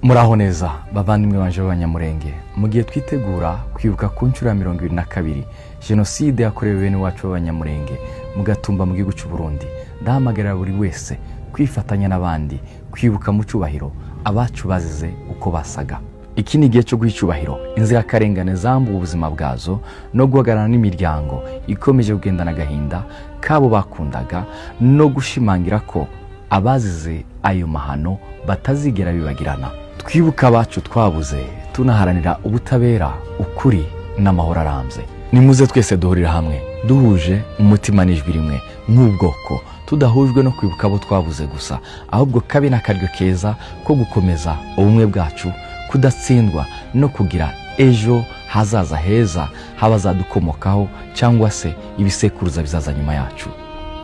Muraho neza bavandimwe banje b'Abanyamurenge, mu gihe twitegura kwibuka ku nshuro ya 22 jenoside yakorewe bene wacu b'Abanyamurenge mu Gatumba mu gihugu cy'u Burundi, ndahamagarira buri wese kwifatanya n'abandi kwibuka mu cyubahiro abacu bazize uko basaga. Iki ni gihe cyo guhicubahiro inzirakarengane zambuwe ubuzima bwazo no guhagarana n'imiryango ikomeje kugendana agahinda kabo bakundaga no gushimangira ko abazize ayo mahano batazigera bibagirana. Twibuka abacu twabuze, tunaharanira ubutabera, ukuri n'amahoro arambye. Nimuze twese duhurira hamwe duhuje umutima n'ijwi rimwe nk'ubwoko, tudahujwe no kwibuka abo twabuze gusa, ahubwo kabe n'akaryo keza ko gukomeza ubumwe bwacu, kudatsindwa no kugira ejo hazaza heza habazadukomokaho cyangwa se ibisekuruza bizaza nyuma yacu.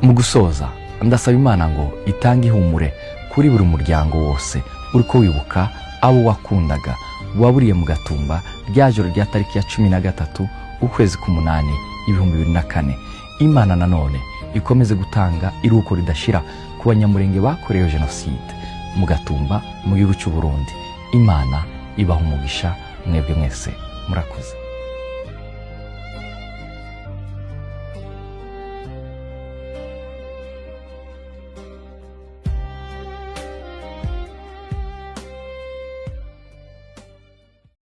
Mu gusoza, ndasaba Imana ngo itange ihumure kuri buri muryango wose uriko wibuka abo wakundaga waburiye mu Gatumba rya joro rya tariki ya 13 ukwezi k'umunani 2024. Imana nanone ikomeze gutanga iruko ridashira ku Banyamurenge bakorewe jenoside mu Gatumba mu gihugu cy'u Burundi. Imana ibaha umugisha mwebwe mwese, murakoze.